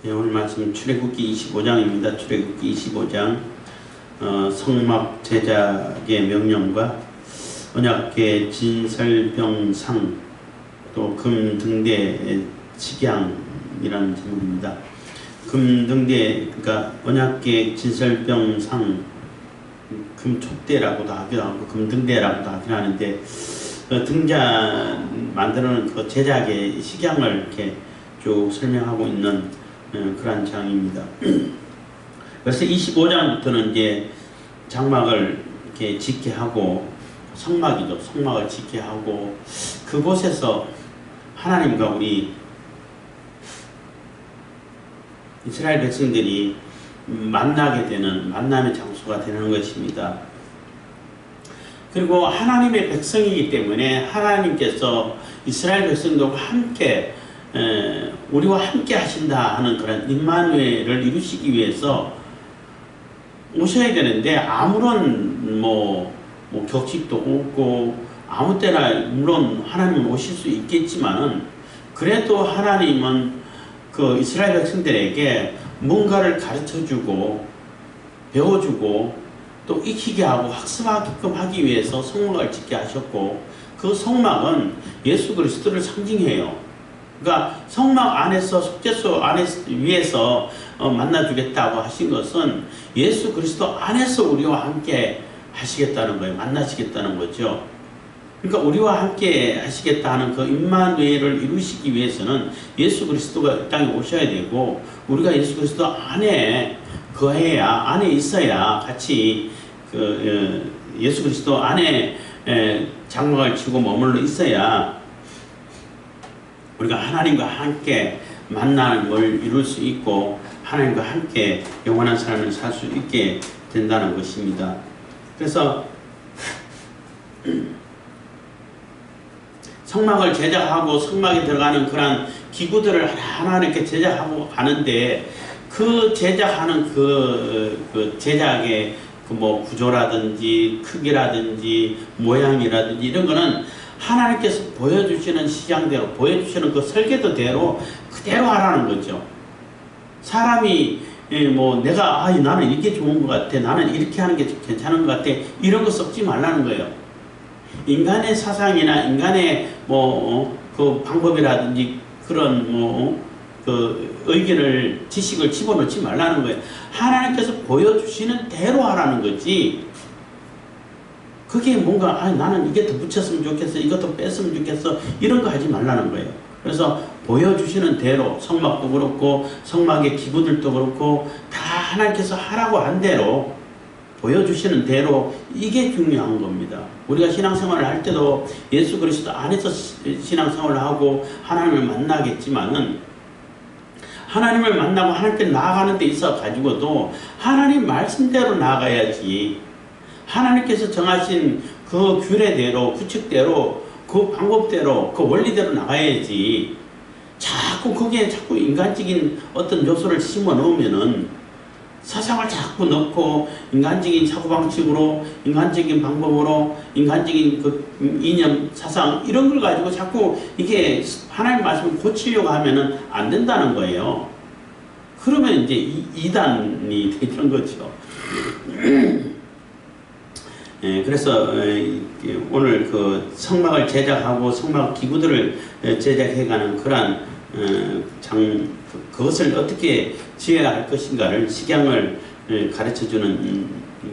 예, 오늘 말씀 출애굽기 25장입니다. 출애굽기 25장 성막 제작의 명령과 언약궤 진설병상 또 금등대 식양이라는 제목입니다. 금등대 그러니까 언약궤 진설병상 금촛대라고도 하기도 하고 금등대라고도 하긴 하는데 등잔 만드는 그 제작의 식양을 이렇게 쭉 설명하고 있는 그런 장입니다. 그래서 25장부터는 이제 장막을 이렇게 짓게 하고 성막이죠. 성막을 짓게 하고 그곳에서 하나님과 우리 이스라엘 백성들이 만나게 되는 만남의 장소가 되는 것입니다. 그리고 하나님의 백성이기 때문에 하나님께서 이스라엘 백성들과 함께 우리와 함께 하신다 하는 그런 임마누엘을 이루시기 위해서 오셔야 되는데 아무런 격식도 없고 아무 때나 물론 하나님은 오실 수 있겠지만은 그래도 하나님은 그 이스라엘 백성들에게 뭔가를 가르쳐주고 배워주고 또 익히게 하고 학습하게끔 하기 위해서 성막을 짓게 하셨고 그 성막은 예수 그리스도를 상징해요. 그러니까 성막 안에서 속죄소 위에서 만나주겠다고 하신 것은 예수 그리스도 안에서 우리와 함께 하시겠다는 거예요. 만나시겠다는 거죠. 그러니까 우리와 함께 하시겠다 하는 그 임마누엘을 이루시기 위해서는 예수 그리스도가 이 땅에 오셔야 되고 우리가 예수 그리스도 안에 거해야 안에 있어야 같이 예수 그리스도 안에 장막을 치고 머물러 있어야 우리가 하나님과 함께 만나는 걸 이룰 수 있고 하나님과 함께 영원한 삶을 살 수 있게 된다는 것입니다. 그래서 성막을 제작하고 성막에 들어가는 그런 기구들을 하나하나 이렇게 제작하고 가는데 그 제작하는 그 제작의 구조라든지 크기라든지 모양이라든지 이런 거는 하나님께서 보여주시는 시장대로 보여주시는 그 설계도대로 그대로 하라는 거죠. 사람이 내가 나는 이게 좋은 것 같아, 나는 이렇게 하는 게 괜찮은 것 같아, 이런 거 썩지 말라는 거예요. 인간의 사상이나 인간의 그 방법이라든지 그런 그 의견을 지식을 집어넣지 말라는 거예요. 하나님께서 보여주시는 대로 하라는 거지. 그게 뭔가 나는 이게 더 붙였으면 좋겠어, 이것도 뺐으면 좋겠어, 이런 거 하지 말라는 거예요. 그래서 보여주시는 대로 성막도 그렇고 성막의 기구들도 그렇고 다 하나님께서 하라고 한 대로 보여주시는 대로 이게 중요한 겁니다. 우리가 신앙생활을 할 때도 예수 그리스도 안에서 신앙생활을 하고 하나님을 만나겠지만은 하나님을 만나고 하나님께 나아가는 데 있어 가지고도 하나님 말씀대로 나아가야지. 하나님께서 정하신 그 규례대로 규칙대로 그 방법대로 그 원리대로 나가야지. 자꾸 거기에 자꾸 인간적인 어떤 요소를 심어 넣으면은 사상을 자꾸 넣고 인간적인 사고방식으로 인간적인 방법으로 인간적인 그 이념 사상 이런 걸 가지고 자꾸 이게 하나님 말씀을 고치려고 하면은 안 된다는 거예요. 그러면 이제 이단이 되는 거죠. 그래서 오늘 그 성막을 제작하고 성막 기구들을 제작해가는 그러한 그것을 어떻게 지어야 할 것인가를 식양을 가르쳐주는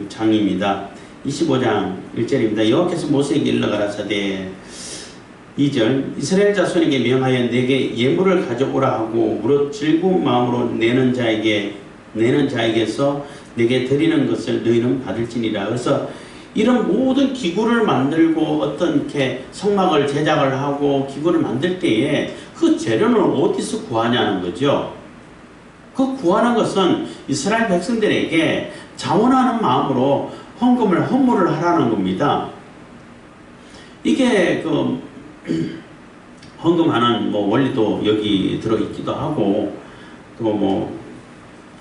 장입니다. 25장 1절입니다. 여호와께서 모세에게 일러 가라사대 2절 이스라엘 자손에게 명하여 내게 예물을 가져오라 하고 무릇 즐거운 마음으로 내는 자에게서 내게 드리는 것을 너희는 받을지니라. 그래서 이런 모든 기구를 만들고 어떤 이렇게 성막을 제작을 하고 기구를 만들 때에 그 재료는 어디서 구하냐는 거죠. 그 구하는 것은 이스라엘 백성들에게 자원하는 마음으로 헌물을 하라는 겁니다. 이게 그 헌금하는 원리도 여기 들어있기도 하고 또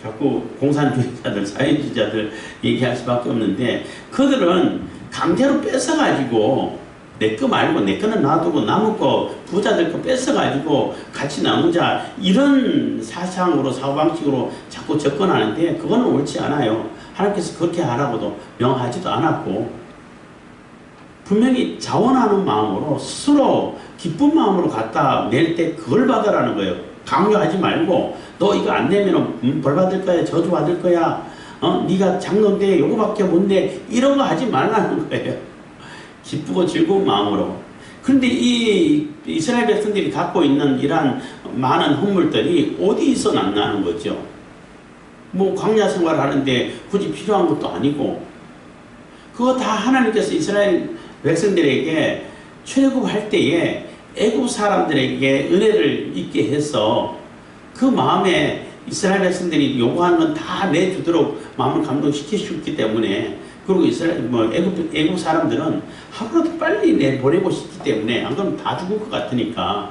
자꾸 공산주의자들, 사회주의자들 얘기할 수밖에 없는데 그들은 강제로 뺏어가지고 내 거 말고 내 거는 놔두고 남은 거 부자들 거 뺏어가지고 같이 나누자, 이런 사상으로 사고방식으로 자꾸 접근하는데 그거는 옳지 않아요. 하나님께서 그렇게 하라고도 명하지도 않았고, 분명히 자원하는 마음으로 스스로 기쁜 마음으로 갖다 낼 때 그걸 받으라는 거예요. 강요하지 말고 너 이거 안 내면 벌 받을 거야, 저주 받을 거야, 네가 장로인데 요거밖에 못 내, 이런 거 하지 말라는 거예요. 기쁘고 즐거운 마음으로. 그런데 이 이스라엘 백성들이 갖고 있는 이러한 많은 헌물들이 어디서 났나는 거죠. 뭐 광야 생활을 하는데 굳이 필요한 것도 아니고, 그거 다 하나님께서 이스라엘 백성들에게 출애굽할 때에 애굽 사람들에게 은혜를 있게 해서 그 마음에 이스라엘 백성들이 요구하는 건 다 내주도록 마음을 감동시키셨기 때문에, 그리고 이스라엘 애굽 사람들은 하루라도 빨리 내보내고 싶기 때문에, 안 그러면 다 죽을 것 같으니까,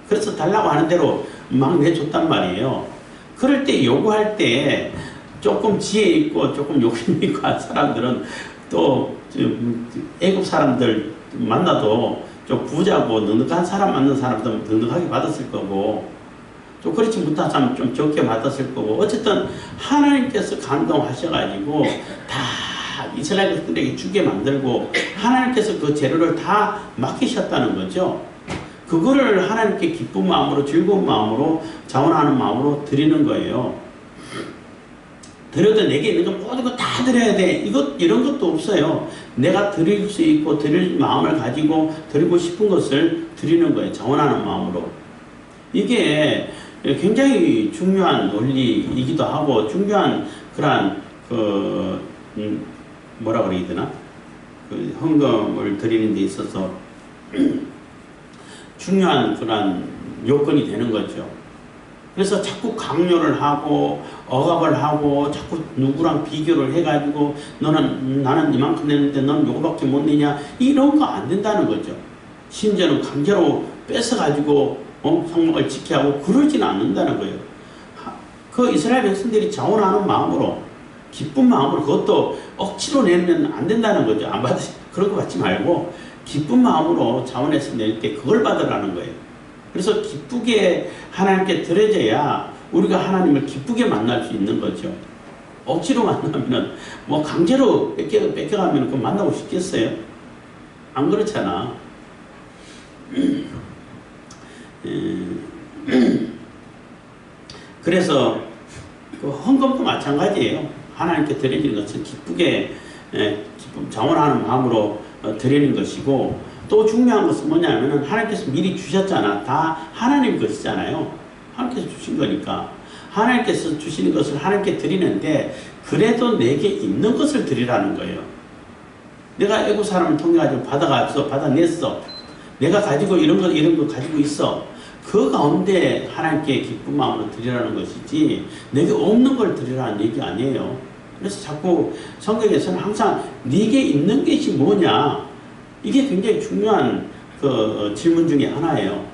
그래서 달라고 하는 대로 막 내줬단 말이에요. 그럴 때 요구할 때 조금 지혜 있고 조금 욕심 있고 한 사람들은 또 애굽 사람들 만나도 좀 부자고 넉넉한 사람 만난 사람들은 넉넉하게 받았을 거고, 좀 그렇지 못한 사람 좀 적게 받았을 거고, 어쨌든 하나님께서 감동하셔가지고 다 이스라엘 백성들에게 주게 만들고 하나님께서 그 재료를 다 맡기셨다는 거죠. 그거를 하나님께 기쁜 마음으로, 즐거운 마음으로, 자원하는 마음으로 드리는 거예요. 드려도 내게 있는 건 모든 거 다 드려야 돼, 이런 것도 없어요. 내가 드릴 수 있고 드릴 마음을 가지고 드리고 싶은 것을 드리는 거예요. 자원하는 마음으로. 이게 굉장히 중요한 논리이기도 하고, 중요한 그러한 뭐라 그래야 되나? 그 헌금을 드리는 데 있어서 중요한 그런 요건이 되는 거죠. 그래서 자꾸 강요를 하고 억압을 하고 자꾸 누구랑 비교를 해가지고 나는 이만큼 내는데 너는 요거밖에 못 내냐, 이런 거 안 된다는 거죠. 심지어는 강제로 뺏어가지고 성막을 지게 하고 그러지는 않는다는 거예요. 그 이스라엘 백성들이 자원하는 마음으로, 기쁜 마음으로, 그것도 억지로 내면 안 된다는 거죠. 안 그런 거 받지 말고 기쁜 마음으로 자원해서 낼 때 그걸 받으라는 거예요. 그래서 기쁘게 하나님께 드려져야 우리가 하나님을 기쁘게 만날 수 있는 거죠. 억지로 만나면은 뭐 강제로 뺏겨가면 그거 만나고 싶겠어요? 안 그렇잖아. 그래서 그 헌금도 마찬가지예요. 하나님께 드리는 것은 기쁘게 자원하는 마음으로 드리는 것이고, 또 중요한 것은 뭐냐면은 하나님께서 미리 주셨잖아. 다 하나님 것이잖아요. 하나님께서 주신 거니까 하나님께서 주시는 것을 하나님께 드리는데, 그래도 내게 있는 것을 드리라는 거예요. 내가 애국 사람을 통해 가지고 받아냈어. 내가 가지고 이런 거 가지고 있어. 그 가운데 하나님께 기쁜 마음으로 드리라는 것이지, 내게 없는 걸 드리라는 얘기 아니에요. 그래서 자꾸 성경에서는 항상 네게 있는 것이 뭐냐, 이게 굉장히 중요한 그 질문 중에 하나예요.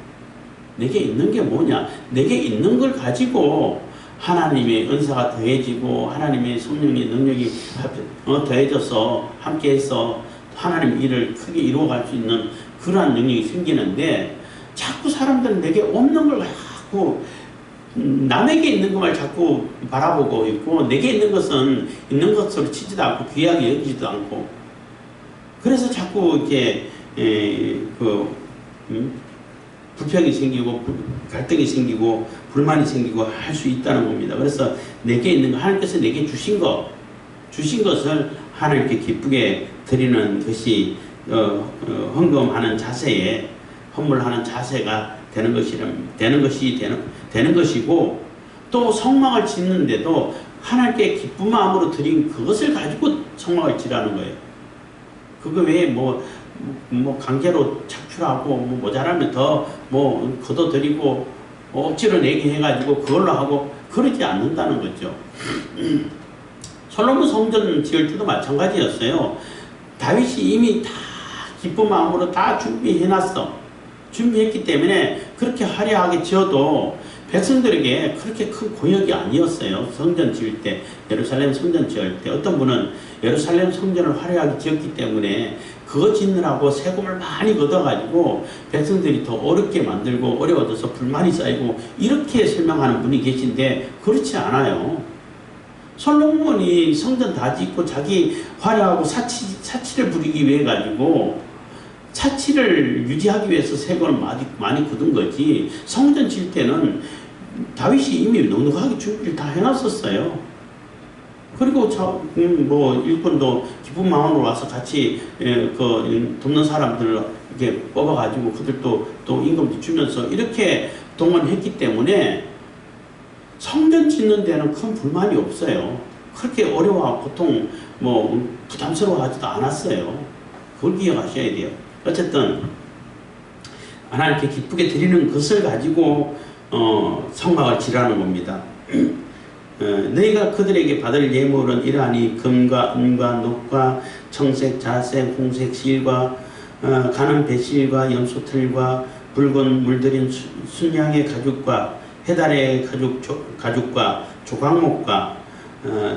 내게 있는 게 뭐냐, 내게 있는 걸 가지고 하나님의 은사가 더해지고 하나님의 성령의 능력이 더해져서 함께해서 하나님 일을 크게 이루어갈 수 있는 그러한 능력이 생기는데, 자꾸 사람들은 내게 없는 걸 갖고 남에게 있는 것만 자꾸 바라보고 있고, 내게 있는 것은 있는 것으로 치지도 않고 귀하게 여기지도 않고, 그래서 자꾸 이렇게 불평이 생기고 갈등이 생기고 불만이 생기고 할 수 있다는 겁니다. 그래서 내게 있는 거, 하나님께서 내게 주신 것을 하나님께 기쁘게 드리는 것이 헌금하는 자세에, 헌물하는 자세가 되는 것이고, 또 성막을 짓는데도 하나님께 기쁜 마음으로 드린 그것을 가지고 성막을 지라는 거예요. 그거 외에 뭐 강제로 착출하고 모자라면 더 걷어들이고 억지로 내게 해가지고 그걸로 하고 그러지 않는다는 거죠. 솔로몬 성전 지을 때도 마찬가지였어요. 다윗이 이미 다 기쁜 마음으로 다 준비했기 때문에 그렇게 화려하게 지어도 백성들에게 그렇게 큰 고역이 아니었어요. 성전 지을 때, 예루살렘 성전 지을 때 어떤 분은 예루살렘 성전을 화려하게 지었기 때문에 그거 짓느라고 세금을 많이 걷어가지고 백성들이 더 어렵게 만들고 어려워져서 불만이 쌓이고 이렇게 설명하는 분이 계신데 그렇지 않아요. 솔로몬이 성전 다 짓고 자기 화려하고 사치를 부리기 위해 가지고 사치를 유지하기 위해서 세금을 많이 걷은 거지. 성전 질 때는 다윗이 이미 넉넉하게 준비를 다 해놨었어요. 그리고 뭐 일꾼도 기쁜 마음으로 와서 같이 돕는 사람들을 이렇게 뽑아가지고 그들도 또 임금도 주면서 이렇게 동원했기 때문에 성전 짓는 데는 큰 불만이 없어요. 그렇게 어려워하고 보통 뭐 부담스러워하지도 않았어요. 그걸 기억하셔야 돼요. 어쨌든 하나님께 기쁘게 드리는 것을 가지고 성막을 지라는 겁니다. 너희가 그들에게 받을 예물은 이러하니 금과 은과 녹과 청색, 자색, 홍색 실과 가는 배실과 염소털과 붉은 물들인 순양의 가죽과 해달의 가죽과 조각목과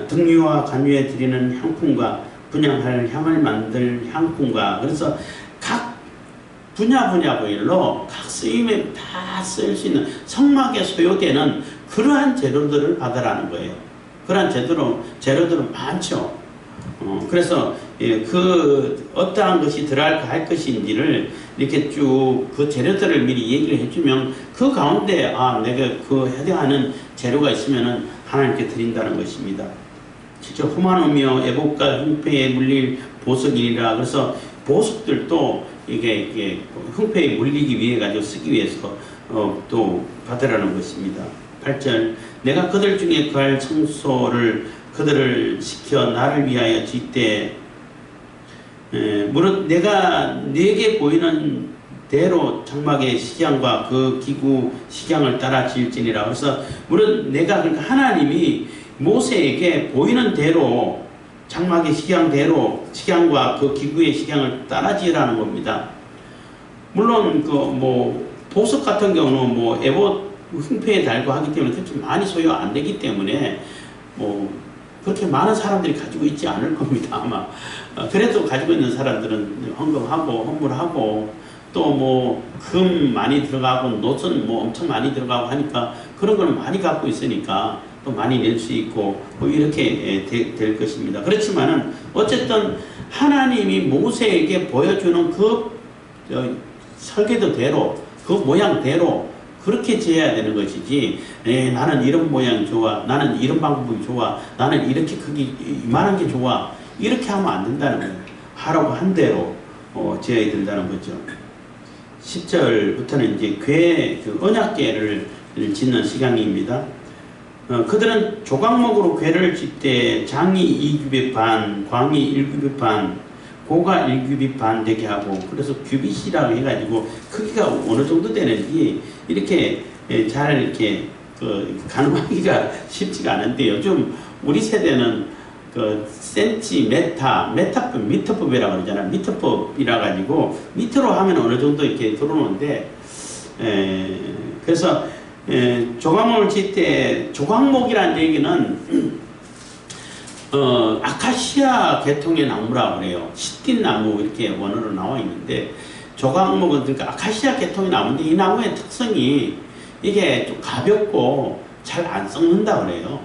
등유와 간유에 드리는 향품과 분향할 향을 만들 향품과 그래서 각 분야별로 각 쓰임에 다 쓸 수 있는 성막에 소요되는 그러한 재료들을 받으라는 거예요. 그러한 재료들은 많죠. 그래서 그 어떠한 것이 들어갈 것인지를 이렇게 쭉 그 재료들을 미리 얘기를 해주면 그 가운데 내가 그 해당하는 재료가 있으면은 하나님께 드린다는 것입니다. 직접 후만오며 애복과 흉패에 물릴 보석이니라. 그래서 보석들도 이게 흉패에 물리기 위해 가지고 쓰기 위해서 또 받으라는 것입니다. 8절 내가 그들 중에 구할 성소를 그들을 시켜 나를 위하여 짓되 무릇 내가 네게 보이는 대로 장막의 식양과 그 기구 식양을 따라 지을지니라. 그래서 무릇 내가 그러니까 하나님이 모세에게 보이는 대로 장막의 식양대로 식양과 그 기구의 식양을 따라 지으라는 겁니다. 물론 그 뭐 보석 같은 경우는 뭐 에봇 흉패에 달고 하기 때문에 그렇게 많이 소요 안 되기 때문에 뭐 그렇게 많은 사람들이 가지고 있지 않을 겁니다 아마. 그래도 가지고 있는 사람들은 헌금하고 헌물하고 또 뭐 금 많이 들어가고 노선 뭐 엄청 많이 들어가고 하니까 그런 거는 많이 갖고 있으니까 또 많이 낼 수 있고 뭐 이렇게 될 것입니다. 그렇지만은 어쨌든 하나님이 모세에게 보여주는 그 설계도대로 그 모양대로 그렇게 지어야 되는 것이지 나는 이런 모양이 좋아, 나는 이런 방법이 좋아, 나는 이렇게 크기 이만한 게 좋아 이렇게 하면 안 된다는 거예요. 하라고 한 대로 지어야 된다는 거죠. 10절부터는 이제 그 언약궤를 짓는 시간입니다. 그들은 조각목으로 궤를 짓되 장이 2규빗 반, 광이 1규빗 반, 고가 1규빗 반 되게 하고 그래서 규빗이라고 해가지고 크기가 어느 정도 되는지 이렇게 잘 이렇게 가늠하기가 쉽지가 않은데 요즘 우리 세대는 그 미터법, 미터법이라고 그러잖아요. 미터법이라 가지고 미터로 하면 어느 정도 이렇게 들어오는데 그래서 조각목을 짓 때 조각목이라는 얘기는 아카시아 계통의 나무라고 그래요. 시딘 나무 이렇게 원어로 나와 있는데 조각목은 그러니까 아카시아 계통의 나무인데 이 나무의 특성이 이게 좀 가볍고 잘 안 썩는다 그래요.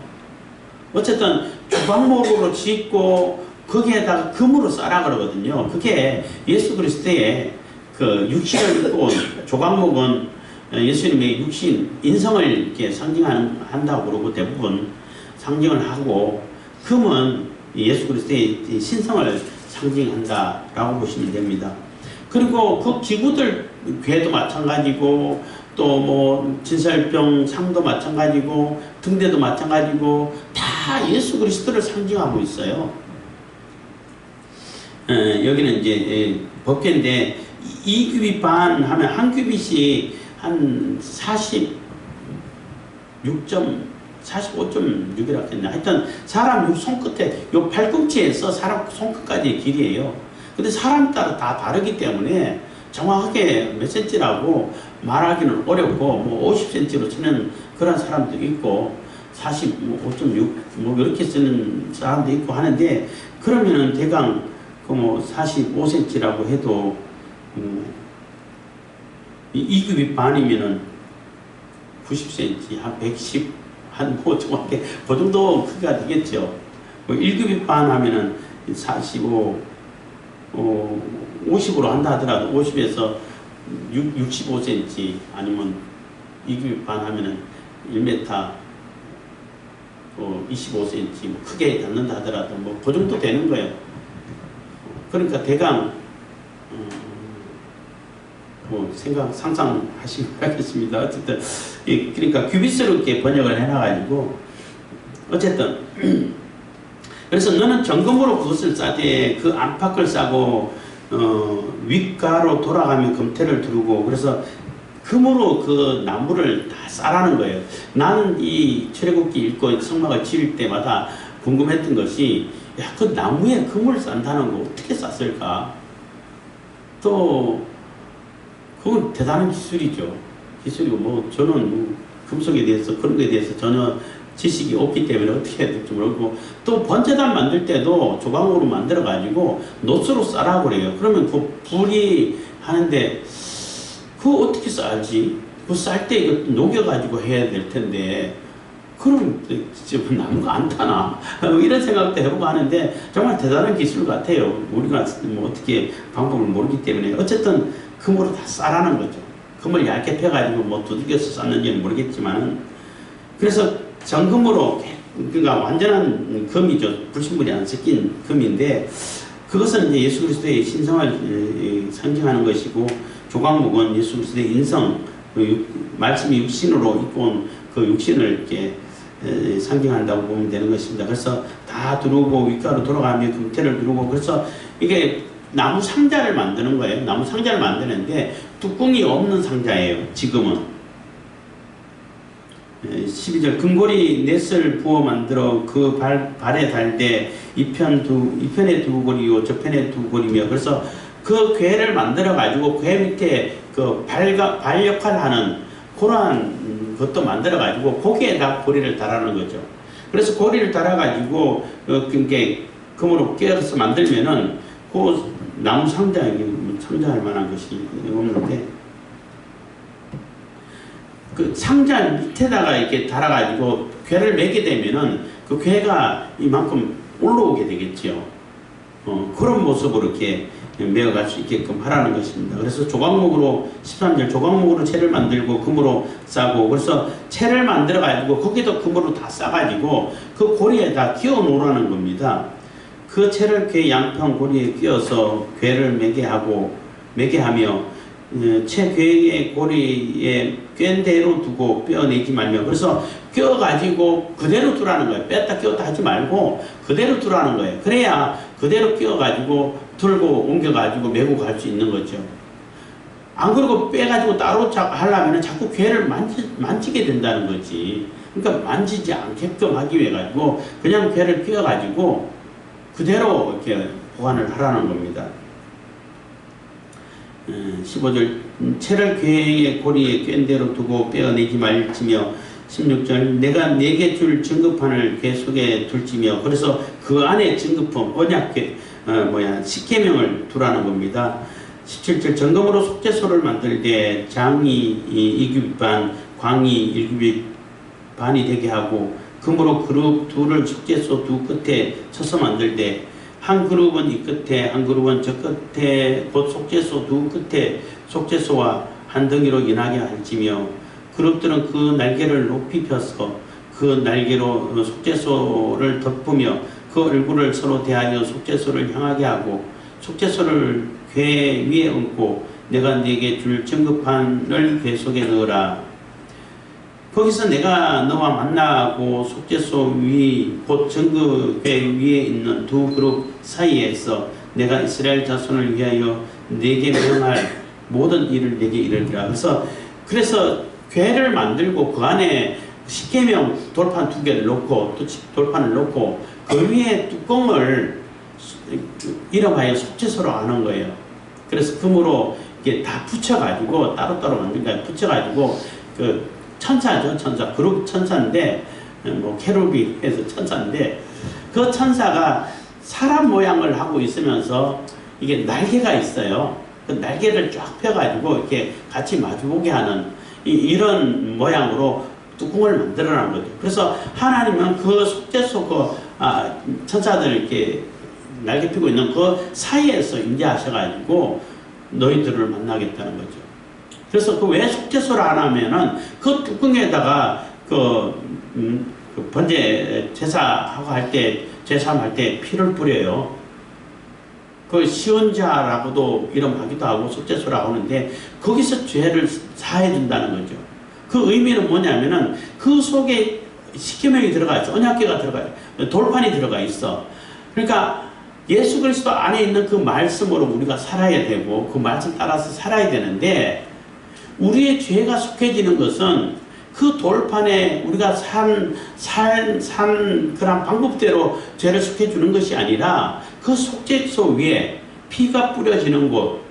어쨌든 조각목으로 짓고 거기에다가 금으로 싸라 그러거든요. 그게 예수 그리스도의 그 육신을 입고 조각목은 예수님의 육신, 인성을 이렇게 상징한다고 그러고 대부분 상징을 하고 금은 예수 그리스도의 신성을 상징한다라고 보시면 됩니다. 그리고 그 기구들 궤도 마찬가지고 또 뭐 진설병 상도 마찬가지고 등대도 마찬가지고 다 예수 그리스도를 상징하고 있어요. 여기는 이제 법궤인데 2규빗 반 하면 한 규빗이 한 45.6이라 했네. 하여튼 사람 손끝에 요 팔꿈치에서 사람 손끝까지의 길이에요. 근데 사람 따라 다 다르기 때문에 정확하게 몇 센치라고 말하기는 어렵고 뭐 50cm로 치는 그런 사람도 있고 45.6 뭐 이렇게 쓰는 사람도 있고 하는데 그러면은 대강 그 뭐 45cm라고 해도 이 2급이 반이면은 90cm, 한 110, 한 뭐 정확히 그 정도 크기가 되겠죠. 뭐 1급이 반 하면은 45, 50으로 한다 하더라도 50에서 65cm 아니면 2급이 반 하면은 1m 25cm 뭐 크게 닿는다 하더라도 뭐 그 정도 되는 거예요. 그러니까 대강 뭐 상상하시기 바라겠습니다. 어쨌든 그러니까 큐비스럽게 번역을 해놔가지고 어쨌든 그래서 너는 정금으로 그것을 싸되 그 안팎을 싸고 윗가로 돌아가며 금태를 두르고 그래서 금으로 그 나무를 다 싸라는 거예요. 나는 이 출애굽기 읽고 성막을 지을 때마다 궁금했던 것이 야, 그 나무에 금을 싼다는 거 어떻게 쌌을까? 또 그건 대단한 기술이죠. 기술이고 뭐 저는 금속에 대해서 그런 거에 대해서 전혀 지식이 없기 때문에 어떻게 해야 될지 모르고 또 번제단 만들 때도 조각으로 만들어 가지고 노스로 싸라고 그래요. 그러면 그 불이 하는데 그거 어떻게 싸지? 그거 쌀 때 이거 녹여 가지고 해야 될 텐데 그럼 나무가 안 타나? 이런 생각도 해보고 하는데 정말 대단한 기술 같아요. 우리가 뭐 어떻게 방법을 모르기 때문에 어쨌든 금으로 다 싸라는 거죠. 금을 얇게 펴가지고 뭐 두들겨서 쌌는지는 모르겠지만 그래서 정금으로 그러니까 완전한 금이죠. 불순물이 안 섞인 금인데 그것은 이제 예수 그리스도의 신성을 상징하는 것이고 조각목은 예수 그리스도의 인성 말씀이 육신으로 입고 온 그 육신을 이렇게 상징한다고 보면 되는 것입니다. 그래서 다 두르고 윗가로 돌아가며 금태를 두르고 그래서 이게 나무 상자를 만드는 거예요. 나무 상자를 만드는데 뚜껑이 없는 상자예요. 지금은 12절 금고리 넷을 부어 만들어 그 발에 달되 이편에 두 고리요 저편에 두 고리며 그래서 그 궤를 만들어 가지고 궤 밑에 그 발 역할을 하는 그러한 것도 만들어 가지고 거기에다 고리를 달아는 거죠. 그래서 고리를 달아 가지고 그게 금으로 깨어서 만들면은 그 나무 상자에 상자할 만한 것이 없는데 그 상자 밑에다가 이렇게 달아가지고 궤를 매게 되면은 그 궤가 이만큼 올라오게 되겠죠. 그런 모습으로 이렇게 메어갈 수 있게끔 하라는 것입니다. 그래서 조각목으로 13절 조각목으로 채를 만들고 금으로 싸고 그래서 채를 만들어 가지고 거기도 금으로 다 싸가지고 그 고리에다 끼워 놓으라는 겁니다. 그 채를 궤 양평 고리에 끼워서 궤를 매게 하며 채 궤의 고리에 꿰대로 두고 뼈내지 말며 그래서 끼워가지고 그대로 두라는 거예요. 뺐다 끼웠다 하지 말고 그대로 두라는 거예요. 그래야 그대로 끼워가지고 들고 옮겨가지고 메고 갈 수 있는 거죠. 안 그러고 빼가지고 따로 하려면 자꾸 궤를 만지게 된다는 거지. 그러니까 만지지 않게끔 하기 위해 가지고 그냥 궤를 끼워가지고 그대로 이렇게 보관을 하라는 겁니다. 15절 채를 궤의 고리에 꿰인 대로 두고 빼어내지 말지며 16절 내가 네게 줄 증거판을 궤 속에 둘지며 그래서 그 안에 증거품 언약 십계명을 두라는 겁니다. 17절 점검으로 속죄소를 만들되 장이 2규빗 반 광이 1규빗 반이 되게 하고 금으로 그룹 둘을 속죄소 두 끝에 쳐서 만들되 한 그룹은 이 끝에 한 그룹은 저 끝에 곧 속죄소 두 끝에 속죄소와 한 덩이로 인하게 할지며 그룹들은 그 날개를 높이 펴서 그 날개로 속죄소를 덮으며 그 얼굴을 서로 대하여 속죄소를 향하게 하고 속죄소를 궤 위에 얹고 내가 네게 줄 증거판을 궤 속에 넣으라. 거기서 내가 너와 만나고 속죄소 위 곧 증거궤 위에 있는 두 그룹 사이에서 내가 이스라엘 자손을 위하여 네게 명할 모든 일을 네게 이르리라. 그래서 궤를 만들고 그 안에 십계명 돌판 두 개를 놓고 또 돌판을 놓고 그 위에 뚜껑을 이름하여 속죄소로 하는 거예요. 그래서 금으로 이게 다 붙여가지고 따로따로 만든 거예요. 붙여가지고 그 천사죠. 천사. 그룹 천사인데 뭐 케루비 해서 천사인데 그 천사가 사람 모양을 하고 있으면서 이게 날개가 있어요. 그 날개를 쫙 펴가지고 이렇게 같이 마주보게 하는 이런 모양으로 뚜껑을 만들어낸 거죠. 그래서 하나님은 그 속죄소 천사들 이렇게 날개 펴고 있는 그 사이에서 임재하셔가지고 너희들을 만나겠다는 거죠. 그래서 그 왜 속죄소를 안 하면은 그 뚜껑에다가 그 번제 제사하고 할 때, 제사할 때 피를 뿌려요. 그 시온자라고도 이름하기도 하고 속죄소라고 하는데 거기서 죄를 사해 준다는 거죠. 그 의미는 뭐냐면은 그 속에 십계명이 들어가 있어. 언약궤가 들어가요. 돌판이 들어가 있어. 그러니까 예수 그리스도 안에 있는 그 말씀으로 우리가 살아야 되고 그 말씀 따라서 살아야 되는데 우리의 죄가 속해지는 것은 그 돌판에 우리가 산 그런 방법대로 죄를 속해주는 것이 아니라 그 속죄소 위에 피가 뿌려지는 곳,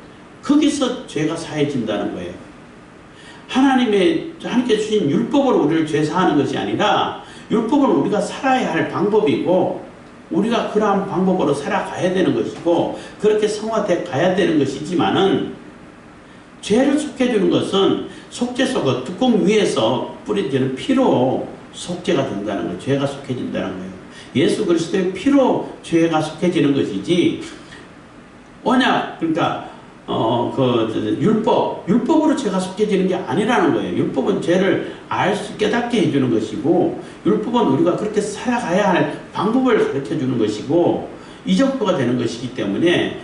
거기서 죄가 사해진다는 거예요. 하나님께 주신 율법으로 우리를 죄사하는 것이 아니라 율법은 우리가 살아야 할 방법이고 우리가 그러한 방법으로 살아가야 되는 것이고 그렇게 성화돼 가야 되는 것이지만은 죄를 속해주는 것은 속죄소 그 뚜껑 위에서 뿌려지는 피로 속죄가 된다는 거예요. 죄가 속해진다는 거예요. 예수 그리스도의 피로 죄가 속해지는 것이지 언약 그러니까 율법으로 죄가 속해지는 게 아니라는 거예요. 율법은 죄를 알 수 깨닫게 해주는 것이고 율법은 우리가 그렇게 살아가야 할 방법을 가르쳐 주는 것이고 이정도가 되는 것이기 때문에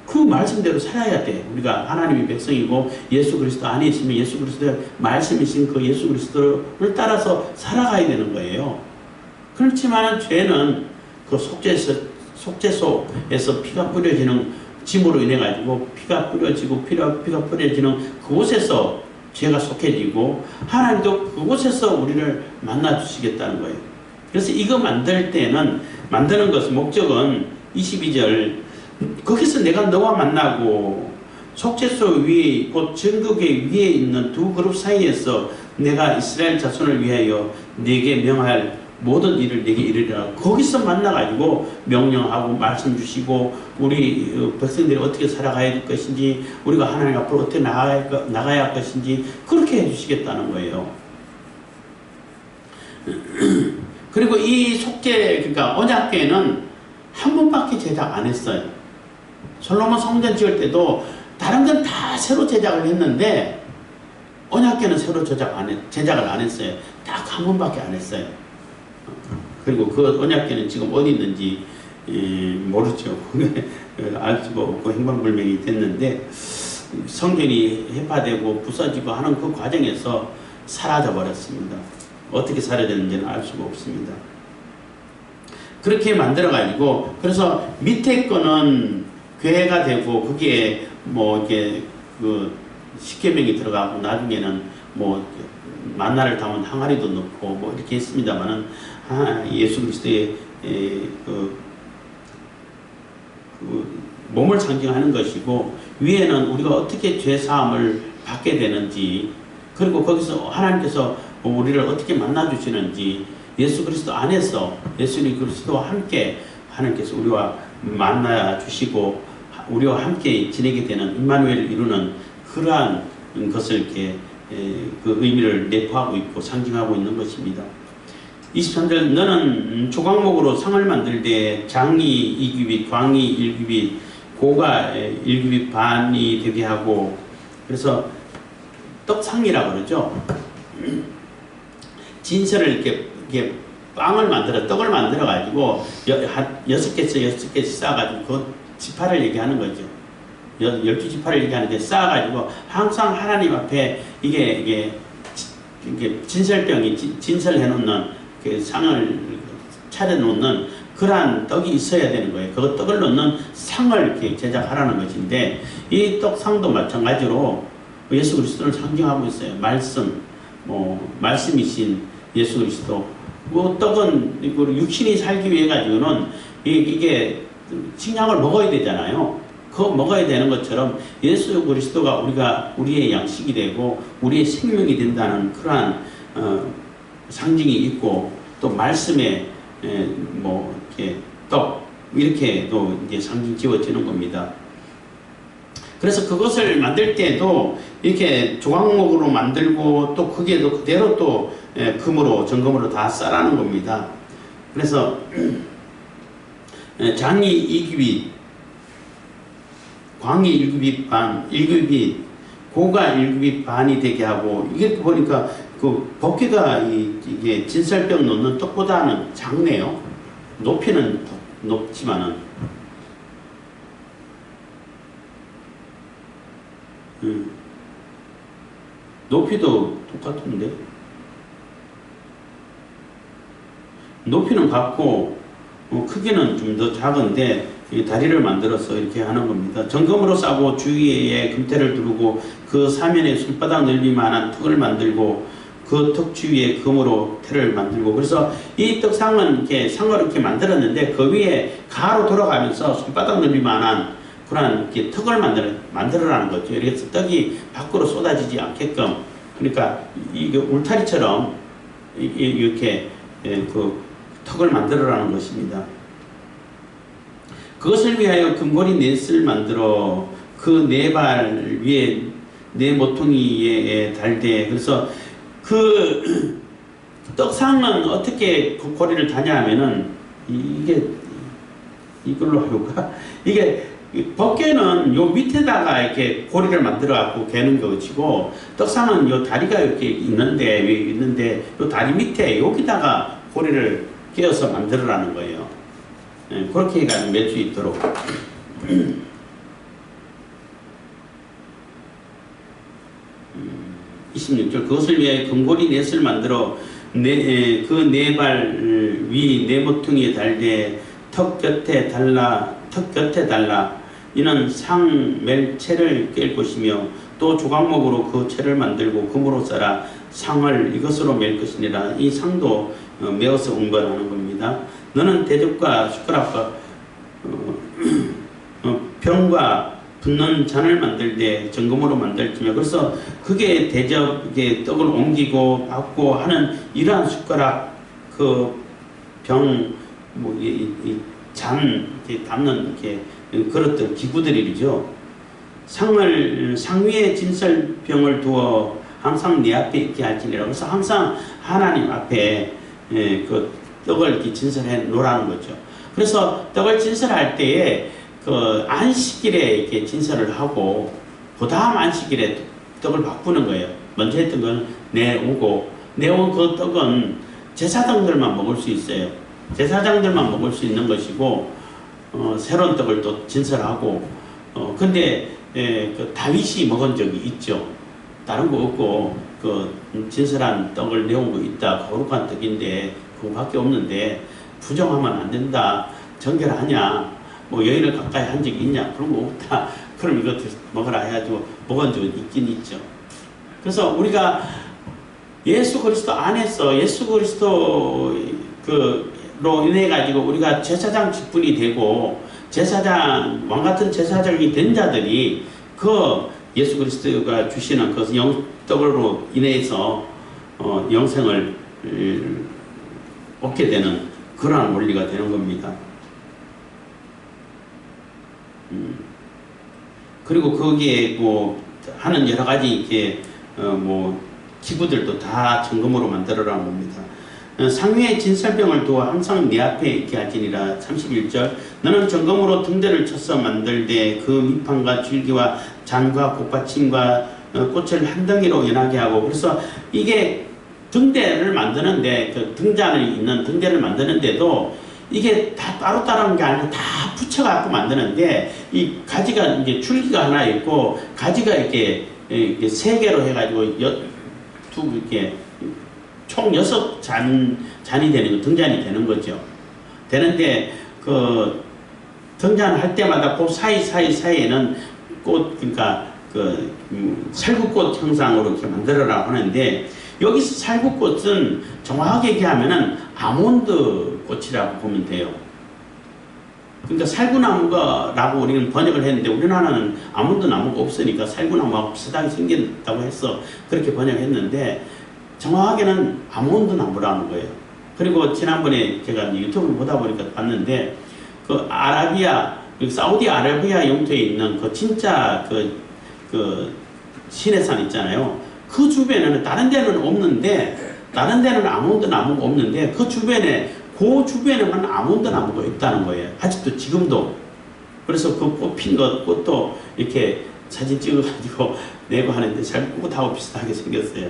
그 말씀대로 살아야 돼. 우리가 하나님의 백성이고 예수 그리스도 안에 있으면 예수 그리스도의 말씀이신 그 예수 그리스도를 따라서 살아가야 되는 거예요. 그렇지만 죄는 그 속죄소에서 피가 뿌려지는 짐으로 인해 가지고 피가 뿌려지고 피가 뿌려지는 그곳에서 죄가 속해지고 하나님도 그곳에서 우리를 만나 주시겠다는 거예요. 그래서 이거 만드는 것은 목적은 22절 거기서 내가 너와 만나고 속죄소 위에 곧 증거궤 위에 있는 두 그룹 사이에서 내가 이스라엘 자손을 위하여 네게 명할 모든 일을 네게 이르리라. 거기서 만나가지고 명령하고 말씀 주시고 우리 백성들이 어떻게 살아가야 될 것인지 우리가 하나님 앞으로 어떻게 나가야 할 것인지 그렇게 해주시겠다는 거예요. 그리고 이 그러니까 언약궤는 한 번밖에 제작 안 했어요. 솔로몬 성전 지을 때도 다른 건 다 새로 제작을 했는데 언약궤는 새로 제작을 안 했어요. 딱 한 번밖에 안 했어요. 그리고 그 언약궤는 지금 어디 있는지 모르죠. 알 수가 없고 행방불명이 됐는데 성전이 해파되고 부서지고 하는 그 과정에서 사라져 버렸습니다. 어떻게 사라졌는지는 알 수가 없습니다. 그렇게 만들어 가지고 그래서 밑에 거는 궤가 되고 거기에 뭐 이렇게 그 십계명이 들어가고 나중에는 뭐 만나를 담은 항아리도 넣고 뭐 이렇게 했습니다만은 예수 그리스도의 그 몸을 상징하는 것이고 위에는 우리가 어떻게 죄 사함을 받게 되는지 그리고 거기서 하나님께서 우리를 어떻게 만나 주시는지 예수 그리스도 안에서 예수 그리스도와 함께 하나님께서 우리와 만나 주시고 우리와 함께 지내게 되는 임마누엘을 이루는 그러한 것을 이렇게 그 의미를 내포하고 있고 상징하고 있는 것입니다. 23절 너는 조각목으로 상을 만들 때 장이 2규빗, 광이 1규빗, 고가 1규빗 반이 되게 하고 그래서 떡상이라고 그러죠. 진설을 이렇게 빵을 떡을 만들어 가지고 6개씩 쌓아가지고 그 지파를 얘기하는 거죠. 12지파를 얘기하는데 쌓아가지고 항상 하나님 앞에 이게 진설해 놓는 그 상을 차려놓는 그러한 떡이 있어야 되는 거예요. 그 떡을 넣는 상을 이렇게 제작하라는 것인데 이 떡상도 마찬가지로 예수 그리스도를 상징하고 있어요. 말씀이신 예수 그리스도. 떡은 육신이 살기 위해 가지고는 이게 식량을 먹어야 되잖아요. 그거 먹어야 되는 것처럼 예수 그리스도가 우리의 양식이 되고 우리의 생명이 된다는 그러한 상징이 있고 또 말씀에 이렇게 떡 이렇게도 이제 상징 지어지는 겁니다. 그래서 그것을 만들 때도 이렇게 조각목으로 만들고 또 거기에도 그대로 또 금으로 정금으로 다 싸라는 겁니다. 그래서 장이 2규빗, 광이 1규빗 반, 1규빗, 고가 1규빗 반이 되게 하고, 이게 보니까 그 법기가 이게 진설병 놓는 떡보다는 작네요. 높이는 높지만은. 높이도 똑같은데? 높이는 같고, 크기는 좀 더 작은데, 이 다리를 만들어서 이렇게 하는 겁니다. 정금으로 싸고 주위에 금태를 두르고 그 사면에 손바닥 넓이만한 턱을 만들고 그 턱 주위에 금으로 태를 만들고, 그래서 이 떡상은 이렇게 상을 이렇게 만들었는데 그 위에 가로 돌아가면서 손바닥 넓이만한 그런 이렇게 턱을 만들어라는 거죠. 이렇게 해서 떡이 밖으로 쏟아지지 않게끔, 그러니까 이게 울타리처럼 이렇게 그 턱을 만들어라는 것입니다. 그것을 위하여 금고리 넷을 만들어 그 네 발 위에 네 모퉁이에 달되, 그래서 그 떡상은 어떻게 그 고리를 다냐 하면은 이게 이걸로 해볼까? 이게 법계는 요 밑에다가 이렇게 고리를 만들어 갖고 개는 것이고, 떡상은 요 다리가 이렇게 있는데 요 다리 밑에 여기다가 고리를 끼워서 만들어라는 거예요. 그렇게 해가지고 맬 수 있도록. 26절 그것을 위하여 금고리 넷을 만들어 그 네 발 위 네 모퉁이에 달되 턱 곁에 달라 이는 상멜채를 깰 것이며 또 조각목으로 그 채를 만들고 금으로 쌓아 상을 이것으로 맬 것이니라. 이 상도 메어서 운반하는 겁니다. 너는 대접과 숟가락과 병과 붓는 잔을 만들 때 정금으로 만들지며, 그래서 그게 대접에 떡을 옮기고 받고 하는 이러한 숟가락, 그 병, 뭐 잔 이렇게 담는 이렇게 그릇들, 기구들이죠. 상 위에 진설병을 두어 항상 네 앞에 있게 할지니라. 그래서 항상 하나님 앞에 그 떡을 이렇게 진설해 놓으라는 거죠. 그래서 떡을 진설할 때에 그 안식일에 이렇게 진설을 하고 그 다음 안식일에 떡을 바꾸는 거예요. 먼저 했던 건 내온 그 떡은 제사장들만 먹을 수 있어요. 제사장들만 먹을 수 있는 것이고, 새로운 떡을 또 진설하고, 근데 그 다윗이 먹은 적이 있죠. 다른 거 없고 그 진설한 떡을 내온 거 있다. 거룩한 떡인데 그거밖에 없는데 부정하면 안 된다. 정결하냐? 뭐 여인을 가까이 한 적이 있냐? 그런 거 없다. 그럼 이거 먹으라 해가지고 먹은 적은 있긴 있죠. 그래서 우리가 예수 그리스도 안에서 예수 그리스도 그로 인해 가지고 우리가 제사장 직분이 되고 제사장 왕 같은 제사장이 된 자들이 그 예수 그리스도가 주시는 그 영떡으로 인해서 영생을 얻게 되는 그러한 원리가 되는 겁니다. 그리고 거기에 뭐 하는 여러 가지 이렇게 뭐 기구들도 다 정금으로 만들어라는 겁니다. 상위에 진설병을 두어 항상 네 앞에 있게 할지니라. 31절 너는 정금으로 등대를 쳐서 만들되 그 밑판과 줄기와 잔과 꽃받침과 꽃을 한 덩이로 연하게 하고, 그래서 이게 등대를 만드는데 그 등잔이 있는 등대를 만드는데도 이게 다 따로따로 한 게 아니라 다 붙여갖고 만드는데, 이 가지가 이제 줄기가 하나 있고 가지가 이렇게 3개로 해가지고 이렇게 총 6잔이 되는 거, 등잔이 되는 거죠. 되는데 그 등잔 할 때마다 그 사이에는 꽃, 그러니까 그 살구꽃 형상으로 이렇게 만들어라 하는데, 여기서 살구꽃은 정확하게 얘기하면은 아몬드 꽃이라고 보면 돼요. 그러니까 살구나무라고 우리는 번역을 했는데 우리나라는 아몬드 나무가 없으니까 살구나무하고 비슷하게 생겼다고 해서 그렇게 번역했는데 정확하게는 아몬드 나무라는 거예요. 그리고 지난번에 제가 유튜브를 보다 보니까 봤는데 그 아라비아, 사우디아라비아 영토에 있는 그 진짜 그 시내산 있잖아요. 그 주변에는 다른 데는 없는데, 다른 데는 아몬드 나무가 없는데 그 주변에만 아몬드 나무가 있다는 거예요. 아직도 지금도. 그래서 그 꽃 핀 꽃도 이렇게 사진 찍어가지고 내고 하는데 잘 꽃하고 비슷하게 생겼어요.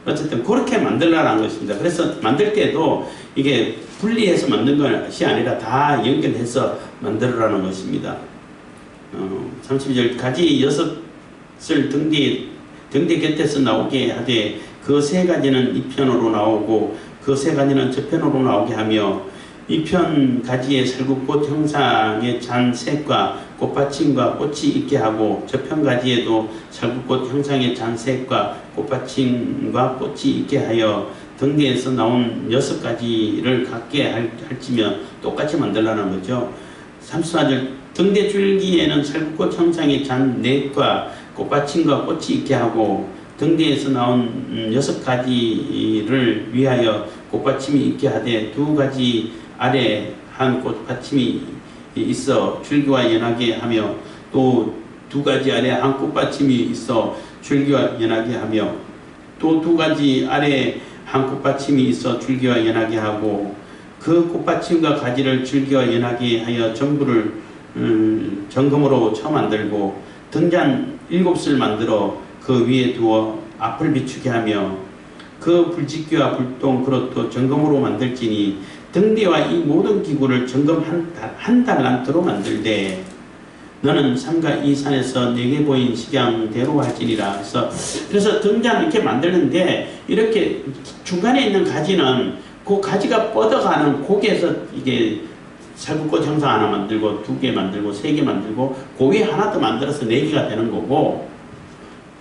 어쨌든 그렇게 만들라는 것입니다. 그래서 만들 때도 이게 분리해서 만든 것이 아니라 다 연결해서 만들라는 것입니다. 32절 가지 6을 등뒤 곁에서 나오게 하되 그 세 가지는 이 편으로 나오고 그 세 가지는 저편으로 나오게 하며 이 편 가지의 살구꽃 형상의 잔 색과 꽃받침과 꽃이 있게 하고 저편 가지에도 살구꽃 형상의 잔 색과 꽃받침과 꽃이 있게 하여 등대에서 나온 6가지를 갖게 할지며 똑같이 만들라는 거죠. 34절 등대 줄기에는 살구꽃 형상의 잔 넷과 꽃받침과 꽃이 있게 하고 등대에서 나온 6가지를 위하여 꽃받침이 있게 하되 2가지 아래 한 꽃받침이 있어 줄기와 연하게 하며 또 2가지 아래 한 꽃받침이 있어 줄기와 연하게 하며 또 2가지 아래 한 꽃받침이 있어 줄기와 연하게 하고 그 꽃받침과 가지를 줄기와 연하게 하여 전부를 정금으로 쳐 만들고 등잔 7을 만들어 그 위에 두어 앞을 비추게 하며 그 불짓기와 불똥 그릇도 정금으로 만들지니 등대와 이 모든 기구를 정금 한 달란트로 만들되 너는 삼가 이 산에서 내게 보인 식양대로 할지니라. 그래서 등잔 이렇게 만드는데 이렇게 중간에 있는 가지는 그 가지가 뻗어가는 거기에서 이게 살구꽃 형상 하나 만들고 2개 만들고 3개 만들고 그 위에 하나 더 만들어서 4개가 되는 거고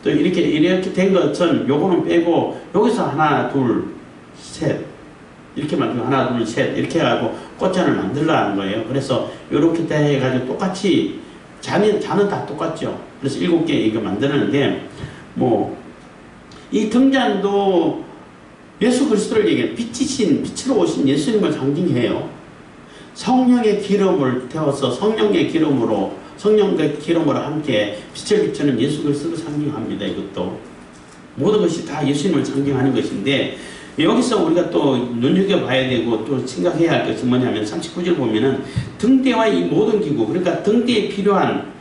또 이렇게 된 것은 요거는 빼고 여기서 하나 둘 셋 이렇게 만들고 하나 둘 셋 이렇게 해가지고 꽃잔을 만들라는 거예요. 그래서 이렇게 해가지고 똑같이 잔은 다 똑같죠. 그래서 7개 이거 만드는데 뭐 이 등잔도 예수 그리스도를 얘기해요. 빛으로 오신 예수님을 상징해요. 성령의 기름을 태워서 성령의 기름으로 함께 빛을 비추는 예수 그리스도를 상징합니다. 이것도 모든 것이 다 예수님을 상징하는 것인데 여기서 우리가 또 눈여겨봐야 되고 또 생각해야 할 것이 뭐냐면 39절 보면은 등대와 이 모든 기구 그러니까 등대에 필요한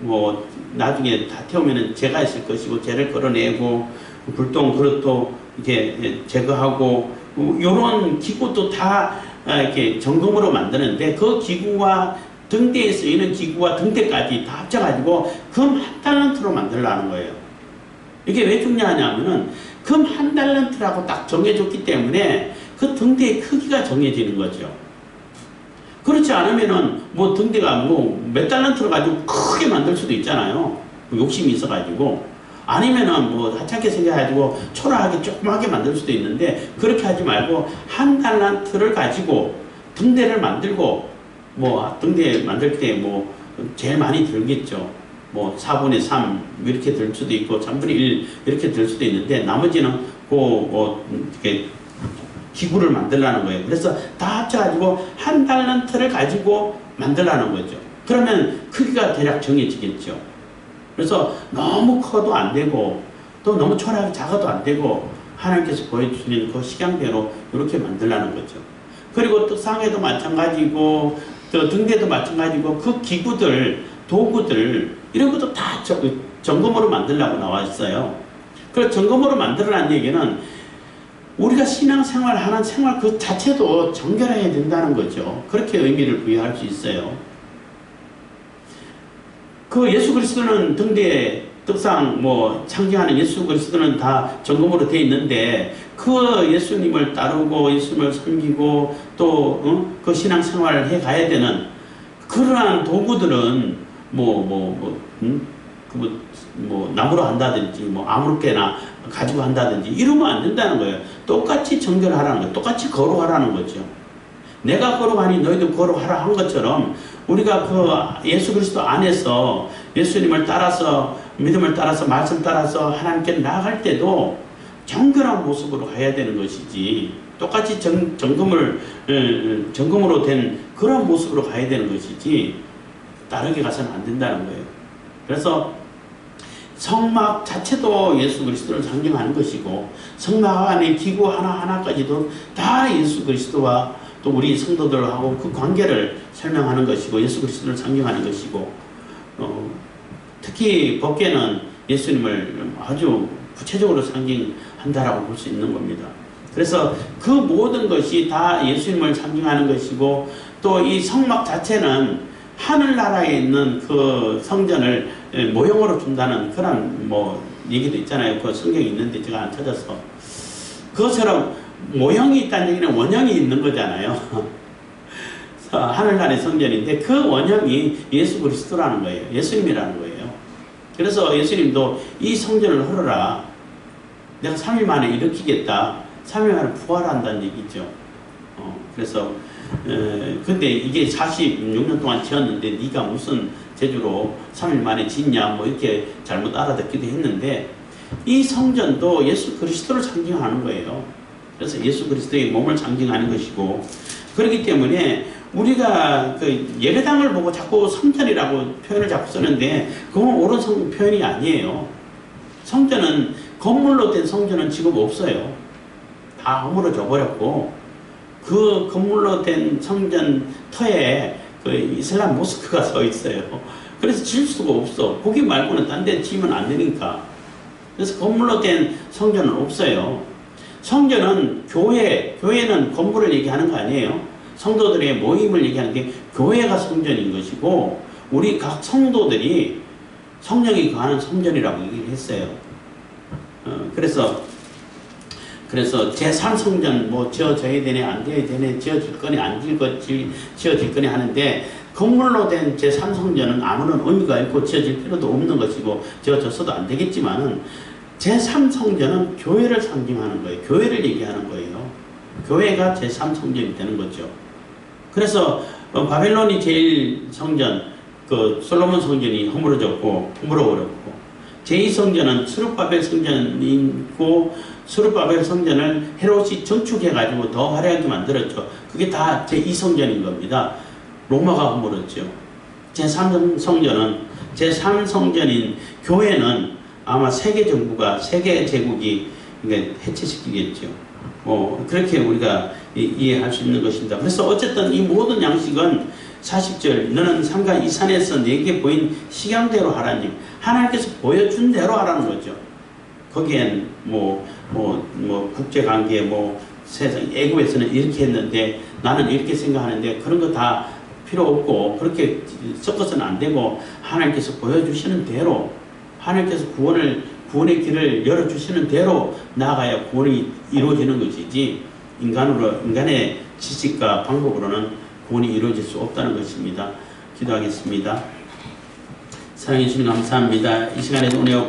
뭐 나중에 다 태우면은 재가 있을 것이고 재를 끌어내고 불똥 그릇도 이렇게 제거하고 이런 기구도 다 이렇게 점검으로 만드는데 그 기구와 등대에 쓰이는 기구와 등대까지 다 합쳐가지고 금 1달란트로 만들라는 거예요. 이게 왜 중요하냐면은 금 1달란트라고 딱 정해졌기 때문에 그 등대의 크기가 정해지는 거죠. 그렇지 않으면은 뭐 등대가 뭐 몇 달란트로 가지고 크게 만들 수도 있잖아요. 욕심이 있어가지고. 아니면은 뭐 하찮게 생겨가지고 초라하게 조그맣게 만들 수도 있는데 그렇게 하지 말고 1달란트를 가지고 등대를 만들고 뭐 등대 만들 때 뭐 제일 많이 들겠죠. 뭐 4분의 3 이렇게 들 수도 있고 3분의 1 이렇게 들 수도 있는데 나머지는 이렇게 기구를 만들라는 거예요. 그래서 다 합쳐가지고 1달란트를 가지고 만들라는 거죠. 그러면 크기가 대략 정해지겠죠. 그래서 너무 커도 안 되고 또 너무 초라하게 작아도 안 되고 하나님께서 보여주시는 그 식양대로 이렇게 만들라는 거죠. 그리고 떡상에도 마찬가지고 또 등대도 마찬가지고 그 기구들 도구들 이런 것도 다 점검으로 만들라고 나와 있어요. 그 점검으로 만들라는 얘기는 우리가 신앙생활 하는 생활 그 자체도 정결해야 된다는 거죠. 그렇게 의미를 부여할 수 있어요. 그 예수 그리스도는 등대에 떡상 뭐 창조하는 예수 그리스도는 다 점검으로 되어 있는데 그 예수님을 따르고 예수님을 섬기고 또 그 신앙생활을 해 가야 되는 그러한 도구들은 나무로 한다든지 뭐 아무렇게나 가지고 한다든지 이러면 안 된다는 거예요. 똑같이 정결하라는 거예요. 똑같이 거룩하라는 거죠. 내가 거룩하니 너희도 거룩하라 한 것처럼 우리가 그 예수 그리스도 안에서 예수님을 따라서 믿음을 따라서 말씀 따라서 하나님께 나아갈 때도 정결한 모습으로 가야 되는 것이지 똑같이 점검으로 된 그런 모습으로 가야 되는 것이지 다르게 가서는 안 된다는 거예요. 그래서 성막 자체도 예수 그리스도를 상징하는 것이고 성막 안에 기구 하나하나까지도 다 예수 그리스도와 또 우리 성도들하고 그 관계를 설명하는 것이고 예수 그리스도를 상징하는 것이고 특히 법궤는 예수님을 아주 구체적으로 상징한다라고 볼 수 있는 겁니다. 그래서 그 모든 것이 다 예수님을 상징하는 것이고 또 이 성막 자체는 하늘나라에 있는 그 성전을 모형으로 준다는 그런 뭐 얘기도 있잖아요. 그 성경이 있는데 제가 안 찾아서 그것처럼 모형이 있다는 얘기는 원형이 있는 거잖아요. 하늘나라의 성전인데 그 원형이 예수 그리스도라는 거예요. 예수님이라는 거예요. 그래서 예수님도 이 성전을 헐어라. 내가 3일 만에 일으키겠다. 3일 만에 부활한다는 얘기죠. 그래서 근데 이게 46년 동안 지었는데 네가 무슨 재주로 3일 만에 짓냐 뭐 이렇게 잘못 알아듣기도 했는데 이 성전도 예수 그리스도를 상징하는 거예요. 그래서 예수 그리스도의 몸을 상징하는 것이고 그렇기 때문에 우리가 그 예배당을 보고 자꾸 성전이라고 표현을 자꾸 쓰는데 그건 옳은 표현이 아니에요. 성전은 건물로 된 성전은 지금 없어요. 다 허물어져 버렸고 그 건물로 된 성전 터에 그 이슬람 모스크가 서 있어요. 그래서 질 수가 없어. 거기 말고는 딴 데 지으면 안 되니까. 그래서 건물로 된 성전은 없어요. 성전은 교회는 건물을 얘기하는 거 아니에요. 성도들의 모임을 얘기하는 게 교회가 성전인 것이고 우리 각 성도들이 성령이 거하는 성전이라고 얘기를 했어요. 그래서 제3성전 뭐 지어져야 되네 안 돼야 되네 지어질 거네 안 지어질 거네 하는데 건물로 된 제3성전은 아무런 의미가 있고 지어질 필요도 없는 것이고 지어졌어도 안 되겠지만은 제3성전은 교회를 상징하는 거예요. 교회를 얘기하는 거예요. 교회가 제3성전이 되는 거죠. 그래서 바벨론이 제일 성전 그 솔로몬 성전이 허물어버렸고 제2성전은 스룹바벨 성전이고 스룹바벨 성전을 헤롯이 증축해가지고 더 화려하게 만들었죠. 그게 다 제2성전인 겁니다. 로마가 허물었죠. 제3성전인 교회는 아마 세계 제국이 해체시키겠죠. 그렇게 우리가 이해할 수 있는 것입니다. 그래서 어쨌든 이 모든 양식은 40절 너는 삼가 이 산에서 내게 보인 식양대로 하라니 하나님께서 보여준 대로 하라는 거죠. 거기엔 국제관계 세상 애국에서는 이렇게 했는데 나는 이렇게 생각하는데 그런 거 다 필요 없고 그렇게 섞어서는 안 되고 하나님께서 보여주시는 대로 하나님께서 구원의 길을 열어주시는 대로 나아가야 구원이 이루어지는 것이지 인간의 지식과 방법으로는 구원이 이루어질 수 없다는 것입니다. 기도하겠습니다. 사랑해 주님 감사합니다. 이 시간에도 은혜와